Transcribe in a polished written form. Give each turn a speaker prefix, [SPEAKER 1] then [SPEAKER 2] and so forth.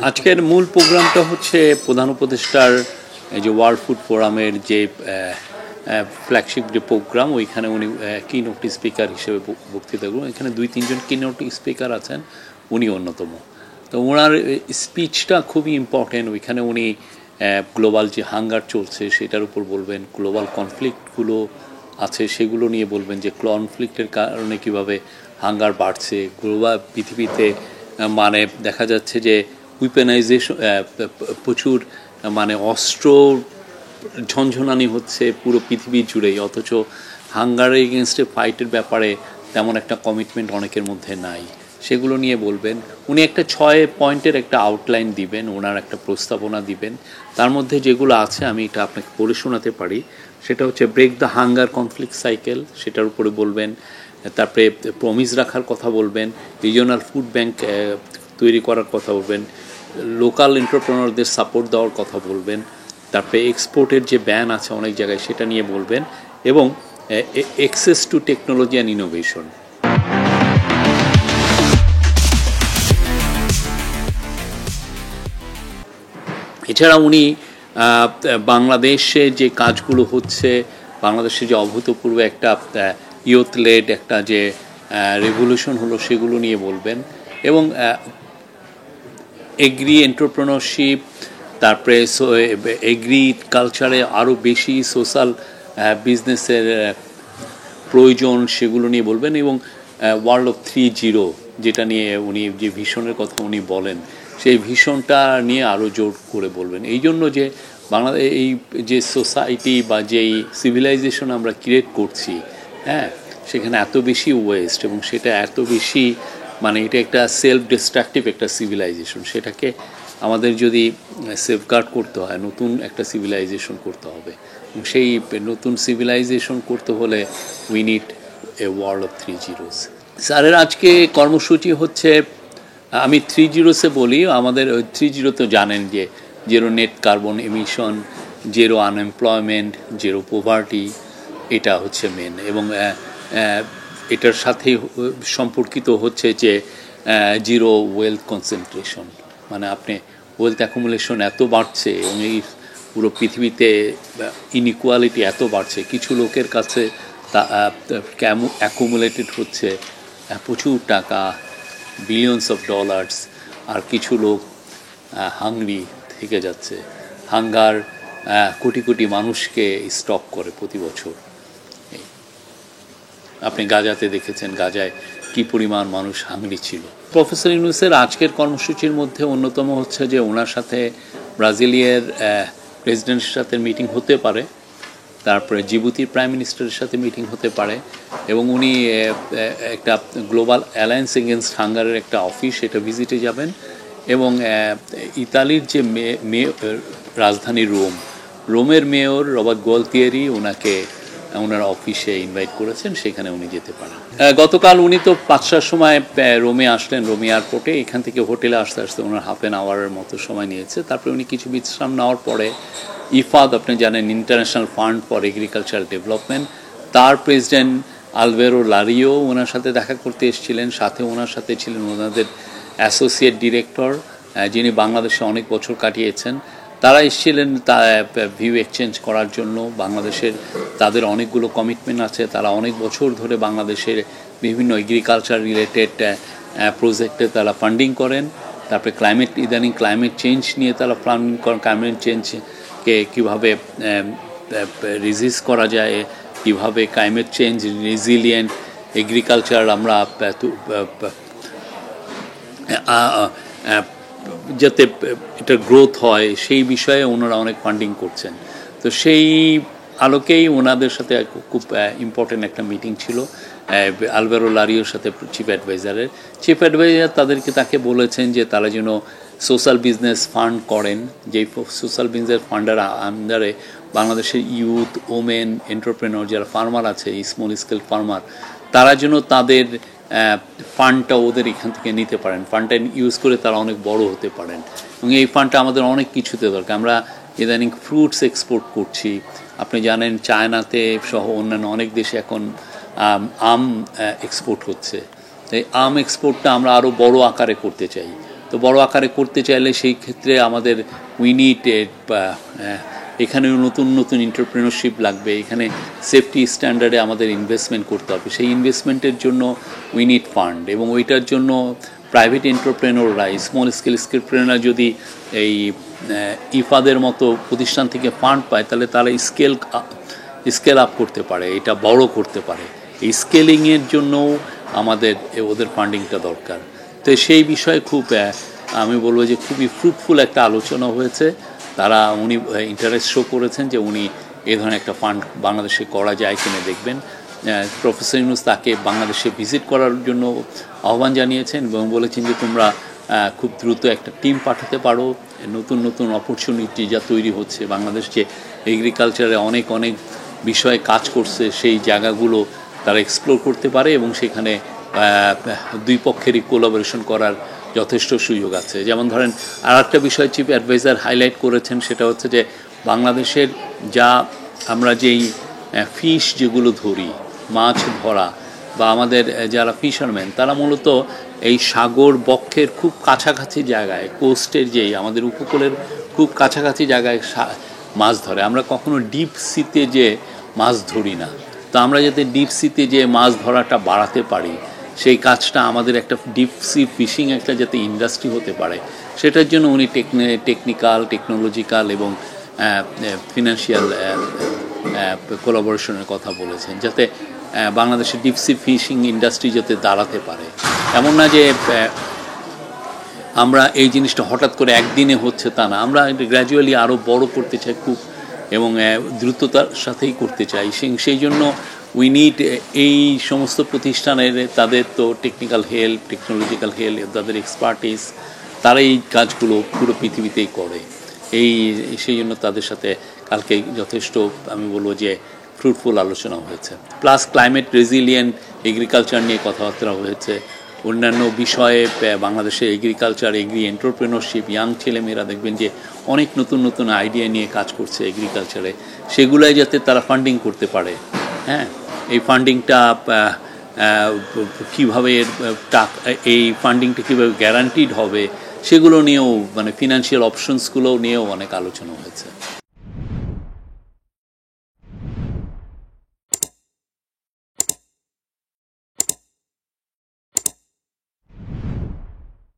[SPEAKER 1] আজকের মূল প্রোগ্রামটা হচ্ছে প্রধান উপদেষ্টার এই যে ওয়ার্ল্ড ফুড ফোরামের যে ফ্ল্যাগশিপ যে প্রোগ্রাম, ওইখানে উনি কিনোট স্পিকার হিসেবে বক্তৃতা করবেন। এখানে 2-3 জন কিনোট স্পিকার আছেন, উনি অন্যতম। তো ওনার স্পিচটা খুবই ইম্পর্টেন্ট। ওইখানে উনি গ্লোবাল যে হাঙ্গার চলছে সেটার উপর বলবেন, গ্লোবাল কনফ্লিক্টগুলো আছে সেগুলো নিয়ে বলবেন, যে কনফ্লিক্টের কারণে কিভাবে হাঙ্গার বাড়ছে গ্লোবাল পৃথিবীতে। মানে দেখা যাচ্ছে যে উইপেনাইজেশন, প্রচুর মানে অস্ত্র ঝনঝনানি হচ্ছে পুরো পৃথিবী জুড়েই, অথচ হাঙ্গারের এগেনস্টে ফাইটের ব্যাপারে তেমন একটা কমিটমেন্ট অনেকের মধ্যে নাই। সেগুলো নিয়ে বলবেন। উনি একটা 6 পয়েন্টের একটা আউটলাইন দিবেন, ওনার একটা প্রস্তাবনা দিবেন। তার মধ্যে যেগুলো আছে আমি এটা আপনাকে পড়ে শোনাতে পারি। সেটা হচ্ছে break the hunger conflict cycle, সেটার উপরে বলবেন। তারপরে প্রমিস রাখার কথা বলবেন, রিজিওনাল ফুড ব্যাংক তৈরি করার কথা বলবেন, লোকাল এন্টারপ্রেনারদের সাপোর্ট দেওয়ার কথা বলবেন। তারপরে এক্সপোর্টের যে ব্যান আছে অনেক জায়গায় সেটা নিয়ে বলবেন, এবং access to technology and innovation. এছাড়া উনি বাংলাদেশে যে কাজগুলো হচ্ছে, বাংলাদেশে যে অভূতপূর্ব একটা ইয়ুথ লেড একটা যে রেভলিউশন হলো সেগুলো নিয়ে বলবেন, এবং এগ্রি এন্টারপ্রেনারশিপ, তারপরে এগ্রি কালচারে আরও বেশি সোশ্যাল বিজনেসের প্রয়োজন সেগুলো নিয়ে বলবেন, এবং ওয়ার্ল্ড অফ 3.0 যেটা নিয়ে উনি যে ভিশনের কথা উনি বলেন, সেই ভিশনটা নিয়ে আরও জোর করে বলবেন। এই জন্য যে বাংলাদেশ এই যে সোসাইটি বা যেই সিভিলাইজেশন আমরা ক্রিয়েট করছি, হ্যাঁ, সেখানে এত বেশি ওয়েস্ট, এবং সেটা এত বেশি মানে এটা একটা সেলফ ডিস্ট্রাকটিভ একটা সিভিলাইজেশন। সেটাকে আমাদের যদি সেফগার্ড করতে হয়, নতুন একটা সিভিলাইজেশন করতে হবে, এবং সেই নতুন সিভিলাইজেশন করতে হলে we need a world of 3.0। স্যারের আজকে কর্মসূচি হচ্ছে, আমি 3.0 বলি, আমাদের 3.0 তো জানেন যে zero net carbon emission, zero unemployment, zero poverty, এটা হচ্ছে মেন। এবং এটার সাথে সম্পর্কিত হচ্ছে যে জিরো ওয়েলথ কনসেন্ট্রেশন, মানে আপনি ওয়েলথ অ্যাকুমুলেশন এত বাড়ছে, এবং এই পুরো পৃথিবীতে ইনইকুয়ালিটি এত বাড়ছে, কিছু লোকের কাছে অ্যাকুমুলেটেড হচ্ছে প্রচুর টাকা, বিলিয়নস অফ ডলার্স, আর কিছু লোক হাংরি থেকে যাচ্ছে। হাঙ্গার কোটি কোটি মানুষকে স্টক করে প্রতি বছর। আপনি গাজাতে দেখেছেন, গাজায় কি পরিমাণ মানুষ হাংরি ছিল। প্রফেসর ইউনূসের আজকের কর্মসূচির মধ্যে অন্যতম হচ্ছে যে ওনার সাথে ব্রাজিলিয়ার প্রেসিডেন্টের সাথে মিটিং হতে পারে, তারপরে জিবুতির প্রাইম মিনিস্টারের সাথে মিটিং হতে পারে, এবং উনি একটা গ্লোবাল অ্যালায়েন্স এগেনস্ট হাঙ্গারের একটা অফিস, সেটা ভিজিটে যাবেন। এবং ইতালির যে রাজধানী রোমের মেয়র রবার্ট গোয়ালতিয়েরি ওনাকে ওনার অফিসে ইনভাইট করেছেন, সেখানে উনি যেতে পারেন। গতকাল উনি তো 5টার সময় রোমে আসলেন, রোম এয়ারপোর্টে। এখান থেকে হোটেলে আসতে আসতে ওনার হাফ অ্যান আওয়ারের মতো সময় নিয়েছে। তারপরে উনি কিছু বিশ্রাম নেওয়ার পরে ইফাদ, আপনি জানেন, international fund for agricultural development, তার প্রেসিডেন্ট আলভেরো লারিও ওনার সাথে দেখা করতে এসেছিলেন। সাথে ওনার সাথে ছিলেন ওনাদের অ্যাসোসিয়েট ডিরেক্টর, যিনি বাংলাদেশে অনেক বছর কাটিয়েছেন। তারা এসেছিলেন ভিউ এক্সচেঞ্জ করার জন্য। বাংলাদেশের তাদের অনেকগুলো কমিটমেন্ট আছে, তারা অনেক বছর ধরে বাংলাদেশের বিভিন্ন এগ্রিকালচার রিলেটেড প্রজেক্টে তারা ফান্ডিং করেন। তারপরে ইদানিং ক্লাইমেট চেঞ্জ নিয়ে তারা ফান্ডিং করেন, ক্লাইমেট চেঞ্জকে কীভাবে রেজিস্ট করা যায়, কীভাবে ক্লাইমেট চেঞ্জ রেজিলিয়েন্ট এগ্রিকালচার আমরা যাতে এটা গ্রোথ হয় সেই বিষয়ে ওনারা অনেক ফান্ডিং করছেন। তো সেই আলোকেই ওনাদের সাথে খুব ইম্পর্টেন্ট একটা মিটিং ছিল আলভেরো লারিওর সাথে, চিফ অ্যাডভাইজার তাকে বলেছেন যে তারা যেন সোশ্যাল বিজনেস ফান্ড করেন, যেই সোশ্যাল বিজনেস ফান্ডের আন্ডারে বাংলাদেশের ইউথ, ওমেন এন্টারপ্রেনর যারা ফার্মার আছে, স্মল স্কেল ফার্মার, তারা যেন তাদের ফান্ডটা ওদের এখান থেকে নিতে পারেন, ফান্ডটা ইউজ করে তারা অনেক বড় হতে পারেন। এবং এই ফান্ডটা আমাদের অনেক কিছুতে দরকার। আমরা ইদানিং ফ্রুটস এক্সপোর্ট করছি, আপনি জানেন চায়নাতে সহ অন্যান্য অনেক দেশে এখন আম এক্সপোর্ট হচ্ছে। এই আম এক্সপোর্টটা আমরা আরও বড় আকারে করতে চাই। তো বড় আকারে করতে চাইলে সেই ক্ষেত্রে আমাদের উই নিড এখানে নতুন নতুন এন্টারপ্রেনারশিপ লাগবে, এখানে সেফটি স্ট্যান্ডার্ডে আমাদের ইনভেস্টমেন্ট করতে হবে। সেই ইনভেস্টমেন্টের জন্য উই নিড ফান্ড, এবং ওইটার জন্য প্রাইভেট এন্টারপ্রেনাররা, স্মল স্কেল এন্টারপ্রেনার যদি এই ইফাদের মতো প্রতিষ্ঠান থেকে ফান্ড পায়, তাহলে তারা স্কেল আপ করতে পারে, এটা বড় করতে পারে। এই স্কেলিংয়ের জন্যও আমাদের ওদের ফান্ডিংটা দরকার। তো সেই বিষয়ে খুব আমি বলবো যে খুবই ফ্রুটফুল একটা আলোচনা হয়েছে। উনি ইন্টারেস্ট শো করেছেন যে উনি এ ধরনের একটা ফান্ড বাংলাদেশে করা যায় কিনা দেখবেন। প্রফেসর ইউনূস তাকে বাংলাদেশে ভিজিট করার জন্য আহ্বান জানিয়েছেন এবং বলেছেন যে তোমরা খুব দ্রুত একটা টিম পাঠাতে পারো, নতুন নতুন অপরচুনিটি যা তৈরি হচ্ছে, বাংলাদেশ যে এগ্রিকালচারে অনেক অনেক বিষয়ে কাজ করছে সেই জায়গাগুলো তারা এক্সপ্লোর করতে পারে, এবং সেখানে দুই পক্ষেরই কোলাবোরেশন করার যথেষ্ট সুযোগ আছে। যেমন ধরেন আর একটা বিষয় চিফ অ্যাডভাইজার হাইলাইট করেছেন, সেটা হচ্ছে যে বাংলাদেশের আমরা যেই ফিশ যেগুলো ধরি, মাছ ধরা, বা আমাদের যারা ফিশারম্যান, তারা মূলত এই সাগর বক্ষের খুব কাছাকাছি জায়গায়, কোস্টের যেই আমাদের উপকূলের খুব কাছাকাছি জায়গায় মাছ ধরে। আমরা কখনো ডিপ সিতে যে মাছ ধরি না। তো আমরা যাতে ডিপ সিতে যে মাছ ধরাটা বাড়াতে পারি, সেই কাজটা আমাদের একটা ডিপ সি ফিশিং একটা যাতে ইন্ডাস্ট্রি হতে পারে, সেটার জন্য উনি টেকনোলজিক্যাল এবং ফিনান্সিয়াল কোলাবোরেশনের কথা বলেছেন, যাতে বাংলাদেশের ডিপ সি ফিশিং ইন্ডাস্ট্রি যাতে দাঁড়াতে পারে। এমন না যে আমরা এই জিনিসটা হঠাৎ করে একদিনে হচ্ছে তা না, আমরা গ্র্যাজুয়ালি আরও বড় করতে চাই খুব, এবং দ্রুততার সাথেই করতে চাই। সেই জন্য উই নিড এই সমস্ত প্রতিষ্ঠানের, তাদের তো টেকনিক্যাল হেল্প, টেকনোলজিক্যাল হেল্প, তাদের এক্সপার্টিস, তারা এই কাজগুলো পুরো পৃথিবীতেই করে। সেই জন্য তাদের সাথে কালকে যথেষ্ট আমি বলবো যে ফ্রুটফুল আলোচনা হয়েছে। প্লাস ক্লাইমেট রেজিলিয়েন্ট এগ্রিকালচার নিয়ে কথাবার্তা হয়েছে, অন্যান্য বিষয়ে বাংলাদেশে এগ্রিকালচার, এন্টারপ্রেনারশিপ, ইয়াং ছেলেমেয়েরা দেখবেন যে অনেক নতুন নতুন আইডিয়া নিয়ে কাজ করছে এগ্রিকালচারে, সেগুলাই যাতে তারা ফান্ডিং করতে পারে। হ্যাঁ, এই ফান্ডিংটা কীভাবে এই ফান্ডিংটা কীভাবে গ্যারান্টিড হবে, সেগুলো নিয়েও, মানে ফিনান্সিয়াল অপশনসগুলো নিয়েও অনেক আলোচনা হয়েছে।